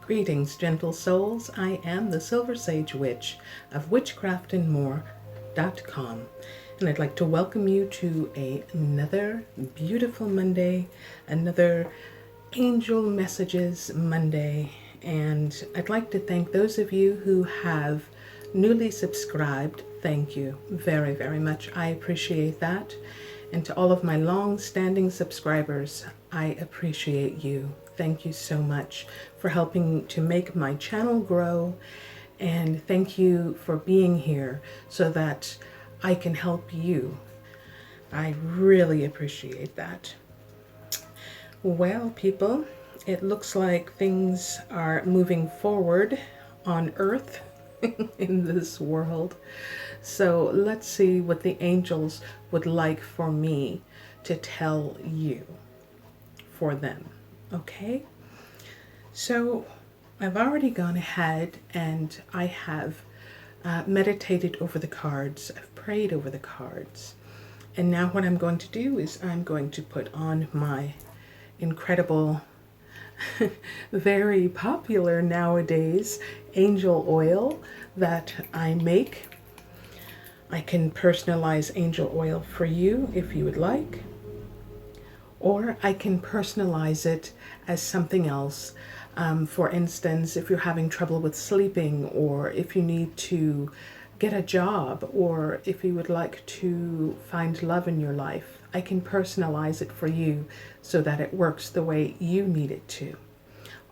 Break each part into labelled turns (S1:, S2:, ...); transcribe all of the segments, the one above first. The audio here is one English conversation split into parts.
S1: Greetings, gentle souls. I am the Silver Sage Witch of witchcraftandmore.com, and I'd like to welcome you to another beautiful Monday, another Angel Messages Monday, and I'd like to thank those of you who have newly subscribed. Thank you very, very much. I appreciate that. And to all of my long-standing subscribers, I appreciate you. Thank you so much for helping to make my channel grow, and thank you for being here so that I can help you. I really appreciate that. Well, people, it looks like things are moving forward on Earth in this world. So let's see what the angels would like for me to tell you for them. Okay, so I've already gone ahead and I have meditated over the cards. I've prayed over the cards. And now what I'm going to do is I'm going to put on my incredible, very popular nowadays, angel oil that I make. I can personalize angel oil for you if you would like. Or I can personalize it as something else. For instance, if you're having trouble with sleeping, or if you need to get a job, or if you would like to find love in your life, I can personalize it for you so that it works the way you need it to.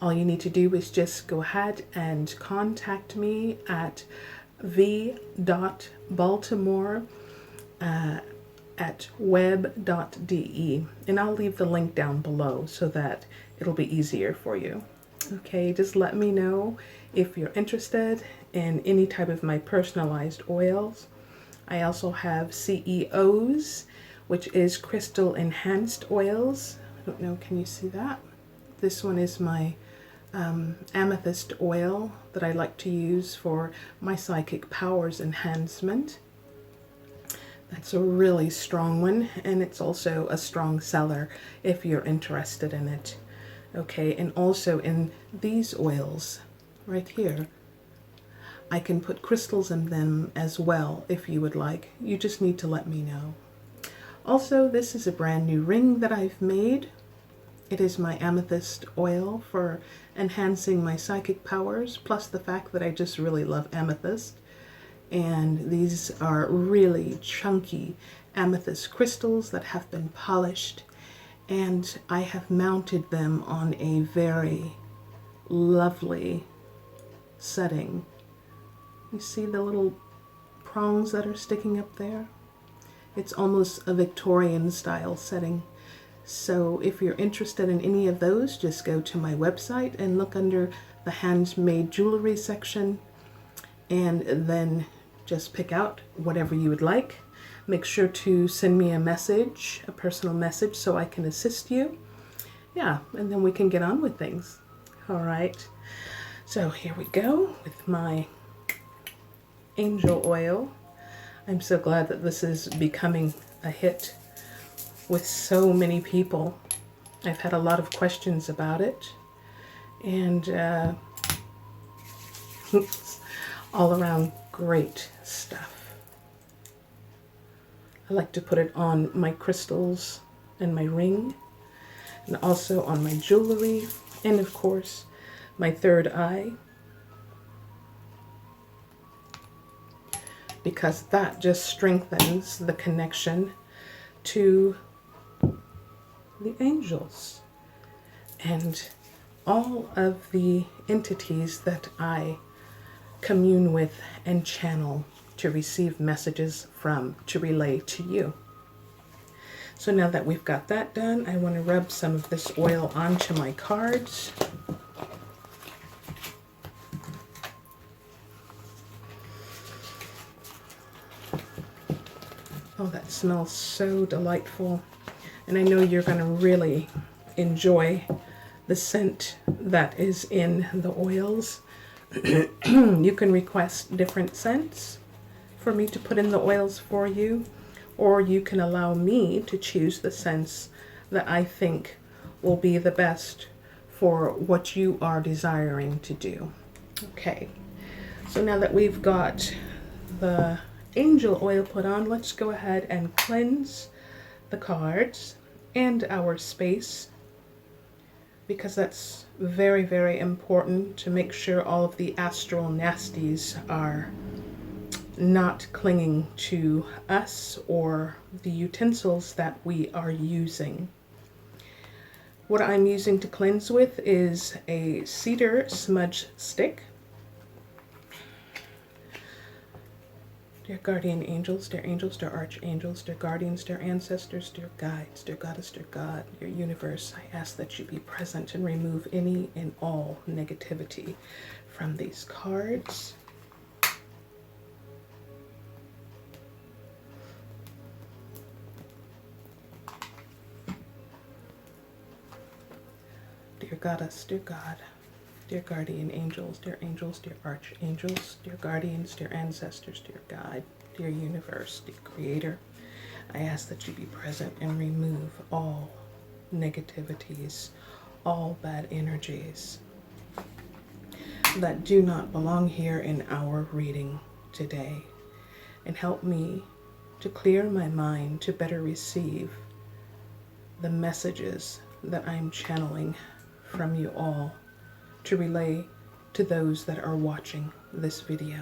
S1: All you need to do is just go ahead and contact me at v.baltimore at web.de, and I'll leave the link down below so that it'll be easier for you. Okay, just let me know if you're interested in any type of my personalized oils. I also have CEOs, which is crystal enhanced oils. I don't know, can you see that? This one is my amethyst oil that I like to use for my psychic powers enhancement. That's a really strong one, and it's also a strong seller if you're interested in it. Okay, and also in these oils right here, I can put crystals in them as well if you would like. You just need to let me know. Also, this is a brand new ring that I've made. It is my amethyst oil for enhancing my psychic powers, plus the fact that I just really love amethyst. And these are really chunky amethyst crystals that have been polished, and I have mounted them on a very lovely setting. You see the little prongs that are sticking up there? It's almost a Victorian style setting. So if you're interested in any of those, just go to my website and look under the handmade jewelry section, and then just pick out whatever you would like. Make sure to send me a message, a personal message, so I can assist you. Yeah, and then we can get on with things. All right. So here we go with my angel oil. I'm so glad that this is becoming a hit with so many people. I've had a lot of questions about it, and all around great stuff. I like to put it on my crystals and my ring, and also on my jewelry, and of course my third eye, because that just strengthens the connection to the angels and all of the entities that I commune with and channel to receive messages from, to relay to you. So now that we've got that done, I want to rub some of this oil onto my cards. Oh, that smells so delightful. And I know you're going to really enjoy the scent that is in the oils. You can request different scents for me to put in the oils for you, or you can allow me to choose the scents that I think will be the best for what you are desiring to do. Okay, so now that we've got the angel oil put on, let's go ahead and cleanse the cards and our space, because that's very, very important to make sure all of the astral nasties are not clinging to us or the utensils that we are using. What I'm using to cleanse with is a cedar smudge stick. Dear guardian angels, dear archangels, dear guardians, dear ancestors, dear guides, dear goddess, dear God, dear universe, I ask that you be present and remove any and all negativity from these cards. Dear goddess, dear God, dear guardian angels, dear archangels, dear guardians, dear ancestors, dear guide, dear universe, dear creator, I ask that you be present and remove all negativities, all bad energies that do not belong here in our reading today, and help me to clear my mind to better receive the messages that I'm channeling from you all to relay to those that are watching this video.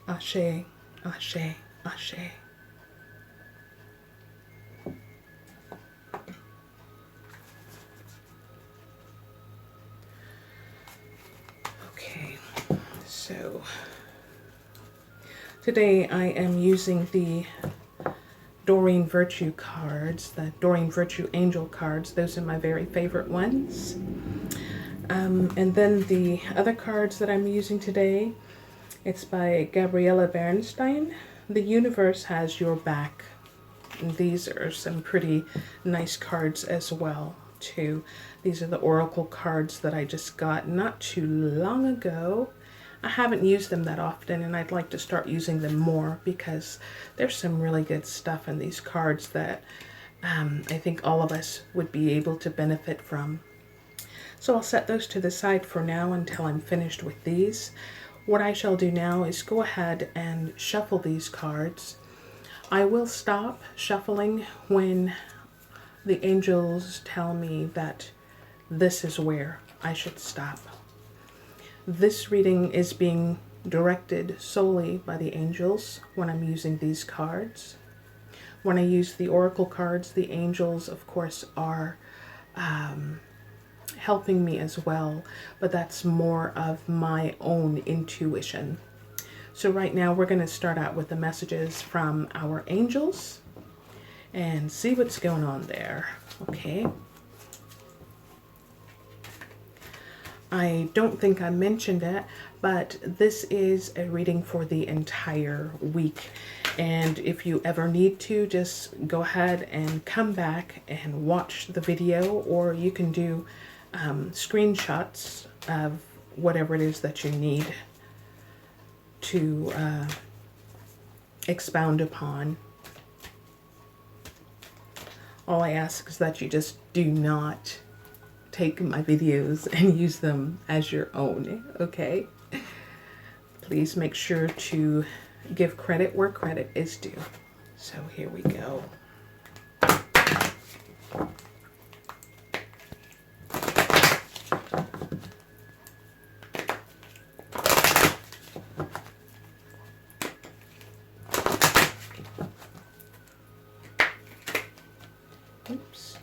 S1: Ashe, ashe, ashe. Okay, so today I am using the Doreen Virtue cards, the Doreen Virtue Angel cards. Those are my very favorite ones. And then the other cards that I'm using today, it's by Gabriella Bernstein. The Universe Has Your Back. And these are some pretty nice cards as well, too. These are the oracle cards that I just got not too long ago. I haven't used them that often, and I'd like to start using them more because there's some really good stuff in these cards that I think all of us would be able to benefit from. So I'll set those to the side for now until I'm finished with these. What I shall do now is go ahead and shuffle these cards. I will stop shuffling when the angels tell me that this is where I should stop. This reading is being directed solely by the angels when I'm using these cards. When I use the oracle cards, the angels, of course, are helping me as well, but that's more of my own intuition. So right now we're going to start out with the messages from our angels and see what's going on there. Okay. I don't think I mentioned it, but this is a reading for the entire week. And if you ever need to, just go ahead and come back and watch the video, or you can do screenshots of whatever it is that you need to expound upon. All I ask is that you just do not take my videos and use them as your own, okay? Please make sure to give credit where credit is due. So here we go. Oops.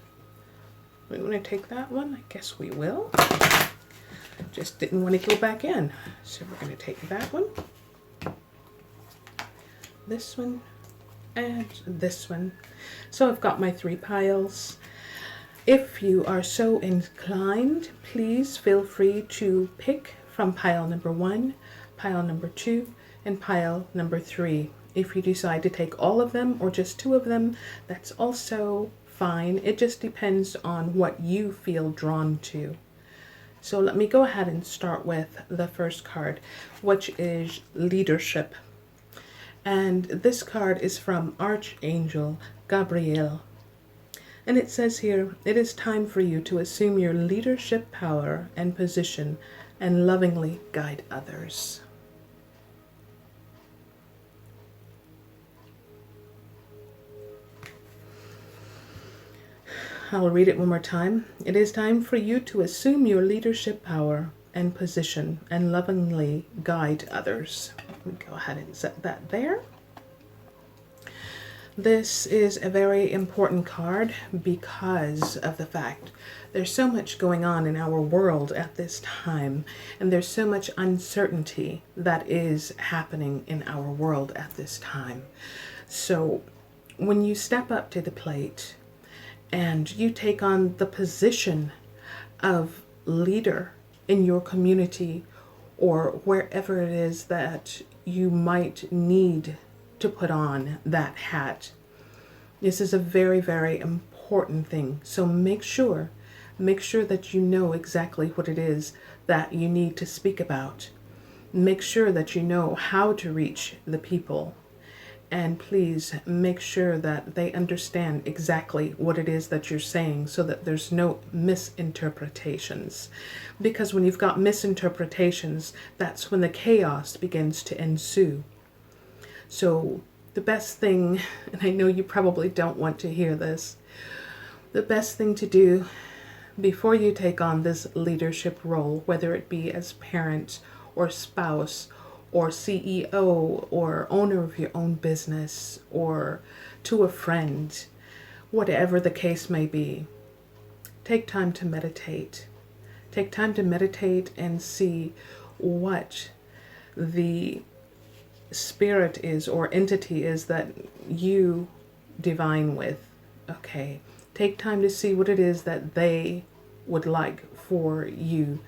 S1: We want to take that one? I guess we will. Just didn't want to go back in. So we're going to take that one, this one, and this one. So I've got my 3 piles. If you are so inclined, please feel free to pick from pile number 1, pile number 2, and pile number 3. If you decide to take all of them or just 2 of them, that's also fine. It just depends on what you feel drawn to. So let me go ahead and start with the first card, which is leadership. And this card is from Archangel Gabriel. And it says here, it is time for you to assume your leadership power and position and lovingly guide others. I'll read it one more time. It is time for you to assume your leadership power and position and lovingly guide others. Let me go ahead and set that there. This is a very important card because of the fact there's so much going on in our world at this time, and there's so much uncertainty that is happening in our world at this time. So when you step up to the plate and you take on the position of leader in your community or wherever it is that you might need to put on that hat, this is a very, very important thing. So make sure that you know exactly what it is that you need to speak about. Make sure that you know how to reach the people. And please make sure that they understand exactly what it is that you're saying so that there's no misinterpretations. Because when you've got misinterpretations, that's when the chaos begins to ensue. So the best thing, and I know you probably don't want to hear this, the best thing to do before you take on this leadership role, whether it be as parent or spouse or CEO or owner of your own business or to a friend, whatever the case may be, take time to meditate. Take time to meditate and see what the spirit is or entity is that you divine with. Okay, take time to see what it is that they would like for you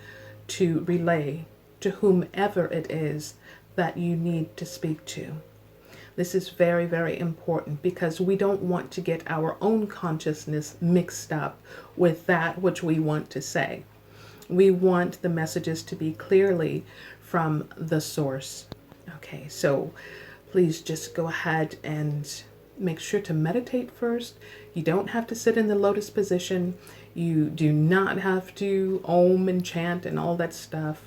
S1: to relay to whomever it is that you need to speak to. This is very, very important because we don't want to get our own consciousness mixed up with that which we want to say. We want the messages to be clearly from the source. Okay, so please just go ahead and make sure to meditate first. You don't have to sit in the lotus position. You do not have to om and chant and all that stuff.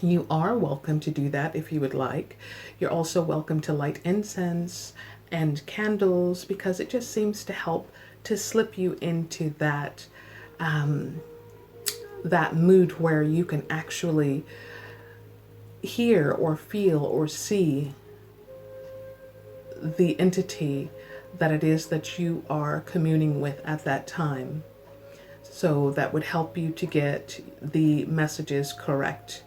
S1: You are welcome to do that if you would like. You're also welcome to light incense and candles because it just seems to help to slip you into that that mood where you can actually hear or feel or see the entity that it is that you are communing with at that time. So that would help you to get the messages correct,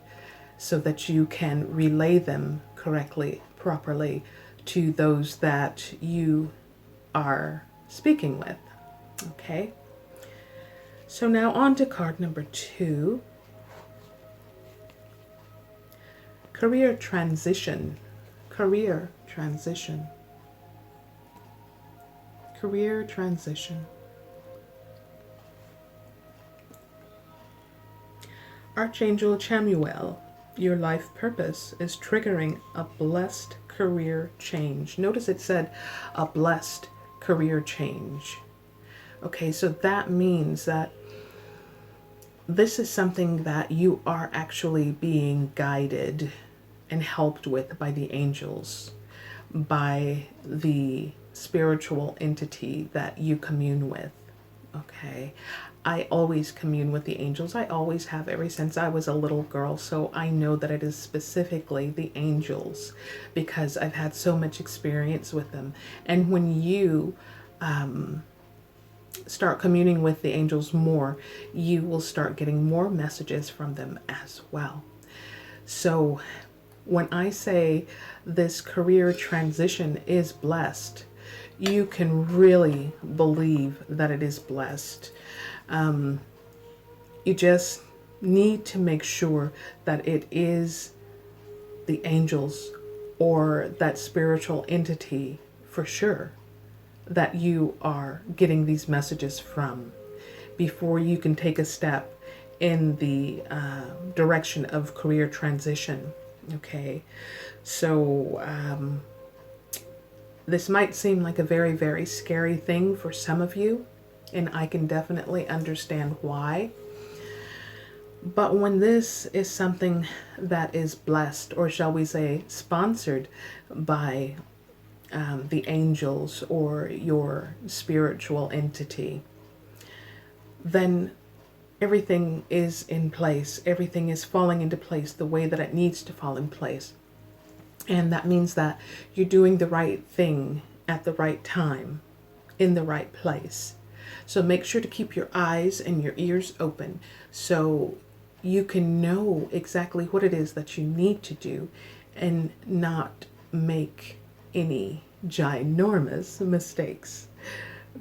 S1: so that you can relay them correctly, properly to those that you are speaking with. Okay. So now on to card number 2. Career transition. Career transition. Career transition. Archangel Chamuel, your life purpose is triggering a blessed career change. Notice it said a blessed career change. Okay, so that means that this is something that you are actually being guided and helped with by the angels, by the spiritual entity that you commune with. Okay, I always commune with the angels. I always have ever since I was a little girl. So I know that it is specifically the angels because I've had so much experience with them. And when you start communing with the angels more, you will start getting more messages from them as well. So when I say this career transition is blessed, you can really believe that it is blessed. You just need to make sure that it is the angels or that spiritual entity for sure that you are getting these messages from before you can take a step in the direction of career transition. Okay, so this might seem like a very, very scary thing for some of you, and I can definitely understand why. But when this is something that is blessed, or shall we say sponsored by the angels or your spiritual entity, then everything is in place. Everything is falling into place the way that it needs to fall in place. And that means that you're doing the right thing at the right time, in the right place. So make sure to keep your eyes and your ears open so you can know exactly what it is that you need to do and not make any ginormous mistakes.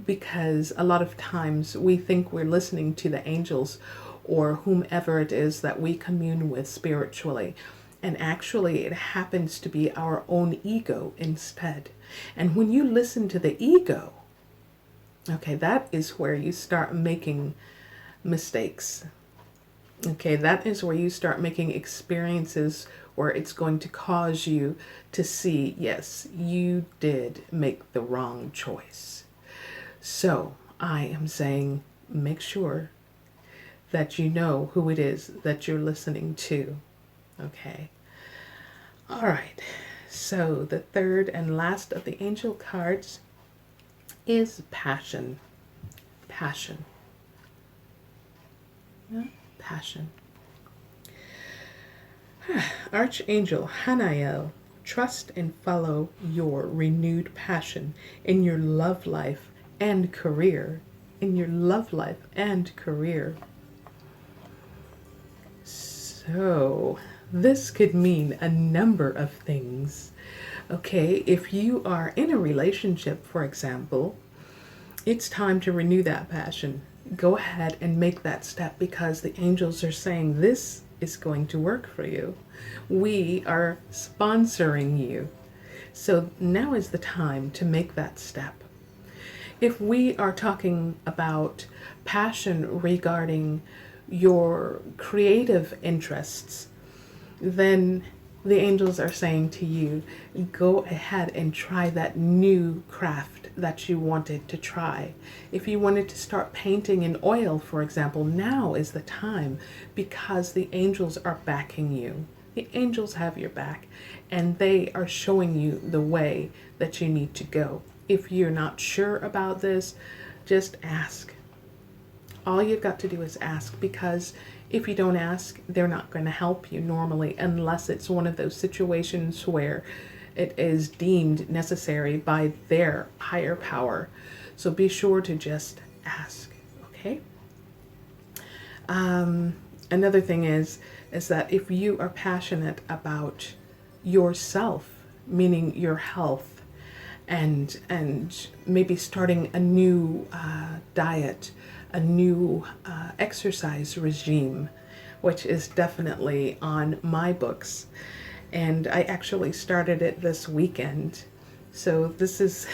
S1: Because a lot of times we think we're listening to the angels or whomever it is that we commune with spiritually. And actually, it happens to be our own ego instead. And when you listen to the ego, okay, that is where you start making mistakes. Okay, that is where you start making experiences where it's going to cause you to see, yes, you did make the wrong choice. So I am saying, make sure that you know who it is that you're listening to. Okay. All right. So the third and last of the angel cards is passion. Passion. Yeah, passion. Archangel Hanael, trust and follow your renewed passion in your love life and career. In your love life and career. So this could mean a number of things. Okay, if you are in a relationship, for example, it's time to renew that passion. Go ahead and make that step because the angels are saying this is going to work for you. We are sponsoring you. So now is the time to make that step. If we are talking about passion regarding your creative interests, then the angels are saying to you, go ahead and try that new craft that you wanted to try. If you wanted to start painting in oil, for example, now is the time because the angels are backing you. The angels have your back and they are showing you the way that you need to go. If you're not sure about this, just ask. All you've got to do is ask, because if you don't ask, they're not going to help you normally unless it's one of those situations where it is deemed necessary by their higher power. So be sure to just ask, okay? Another thing is that if you are passionate about yourself, meaning your health, and maybe starting a new diet, a new exercise regime, which is definitely on my books. And I actually started it this weekend. So this is,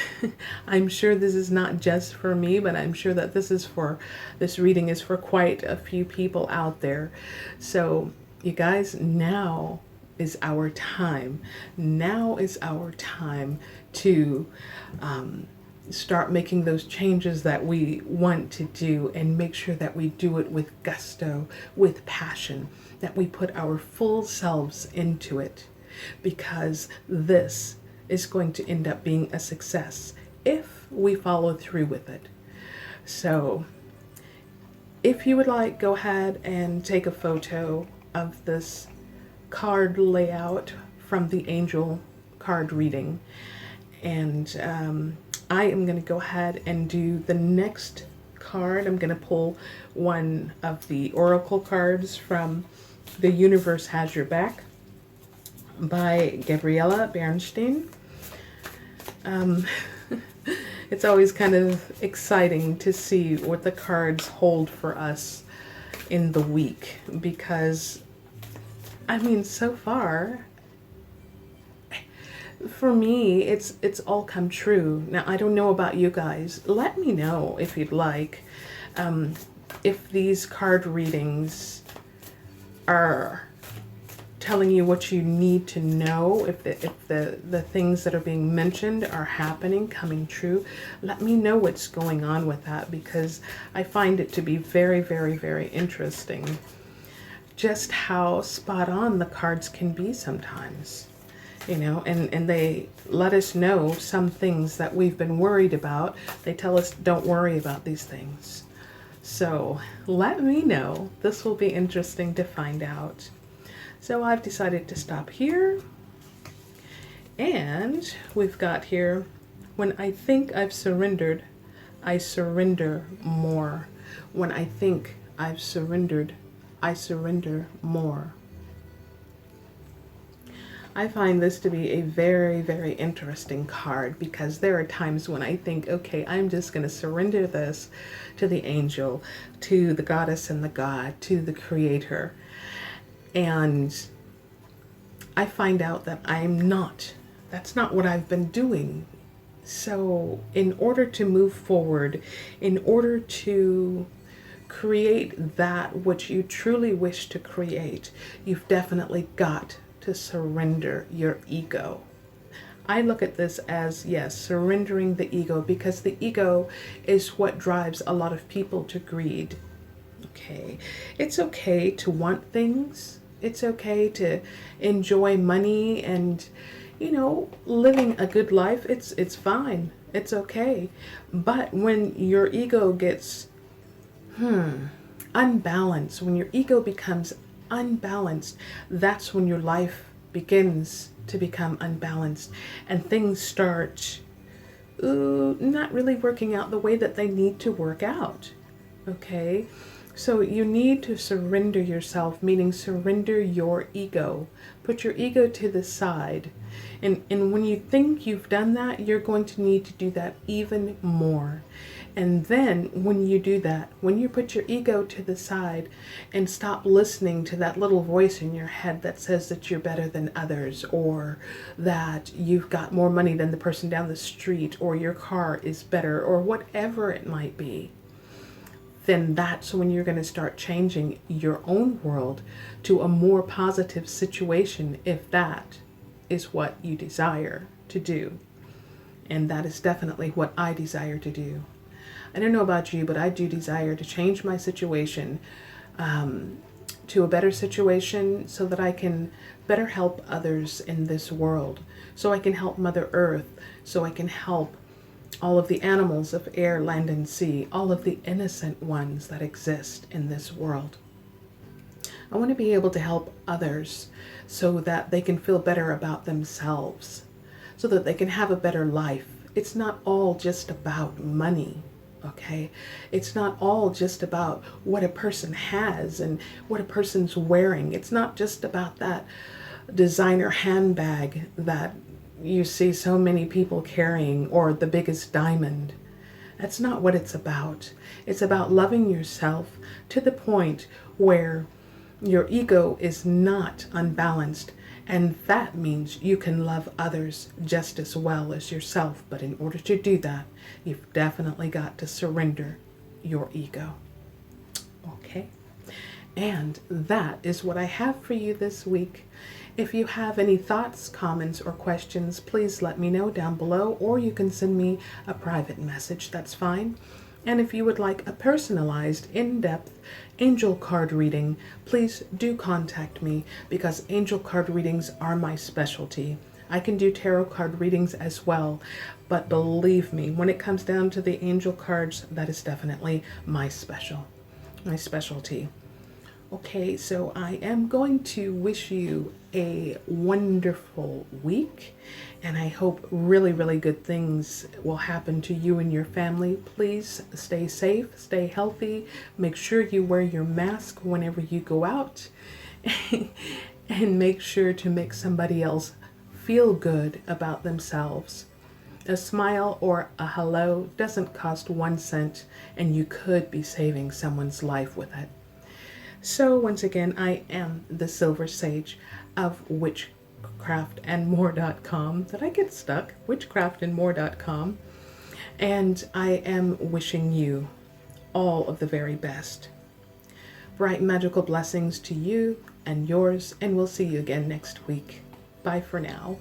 S1: I'm sure this is not just for me, but I'm sure that this reading is for quite a few people out there. So you guys, now is our time. Now is our time to start making those changes that we want to do, and make sure that we do it with gusto, with passion, that we put our full selves into it, because this is going to end up being a success if we follow through with it. So if you would like, go ahead and take a photo of this card layout from the angel card reading, and I am going to go ahead and do the next card. I'm going to pull one of the oracle cards from The Universe Has Your Back by Gabriella Bernstein. It's always kind of exciting to see what the cards hold for us in the week, because I mean, so far for me, it's all come true. Now, I don't know about you guys. Let me know if you'd like. if these card readings are telling you what you need to know, if the things that are being mentioned are happening, coming true, let me know what's going on with that, because I find it to be very, very, very interesting just how spot on the cards can be sometimes. You know, and they let us know some things that we've been worried about. They tell us don't worry about these things. So let me know. This will be interesting to find out. So I've decided to stop here. And we've got here, when I think I've surrendered, I surrender more. When I think I've surrendered, I surrender more. I find this to be a very, very interesting card, because there are times when I think, okay, I'm just going to surrender this to the angel, to the goddess and the god, to the creator. And I find out that I'm not. That's not what I've been doing. So in order to move forward, in order to create that which you truly wish to create, you've definitely got to surrender your ego. I look at this as, yes, surrendering the ego, because the ego is what drives a lot of people to greed. Okay, it's okay to want things. It's okay to enjoy money and, you know, living a good life. It's fine. It's okay. But when your ego gets unbalanced, when your ego becomes unbalanced, that's when your life begins to become unbalanced and things start not really working out the way that they need to work out. Okay, so you need to surrender yourself, meaning surrender your ego. Put your ego to the side, and when you think you've done that, you're going to need to do that even more. And then when you do that, when you put your ego to the side and stop listening to that little voice in your head that says that you're better than others, or that you've got more money than the person down the street, or your car is better, or whatever it might be, then that's when you're going to start changing your own world to a more positive situation, if that is what you desire to do. And that is definitely what I desire to do. I don't know about you, but I do desire to change my situation to a better situation, so that I can better help others in this world, so I can help Mother Earth, so I can help all of the animals of air, land, and sea, all of the innocent ones that exist in this world. I want to be able to help others so that they can feel better about themselves, so that they can have a better life. It's not all just about money. Okay, it's not all just about what a person has and what a person's wearing. It's not just about that designer handbag that you see so many people carrying, or the biggest diamond. That's not what it's about. It's about loving yourself to the point where your ego is not unbalanced, and that means you can love others just as well as yourself. But in order to do that, you've definitely got to surrender your ego. Okay? And that is what I have for you this week. If you have any thoughts, comments, or questions, please let me know down below, or you can send me a private message. That's fine. And if you would like a personalized, in-depth angel card reading, please do contact me, because angel card readings are my specialty. I can do tarot card readings as well, but believe me, when it comes down to the angel cards, that is definitely my specialty. Okay, so I am going to wish you a wonderful week, and I hope really, really good things will happen to you and your family. Please stay safe, stay healthy, make sure you wear your mask whenever you go out, and make sure to make somebody else feel good about themselves. A smile or a hello doesn't cost 1 cent, and you could be saving someone's life with it. So once again, I am the Silver Sage of witchcraftandmore.com. Did I get stuck? witchcraftandmore.com. And I am wishing you all of the very best. Bright magical blessings to you and yours, and we'll see you again next week. Bye for now.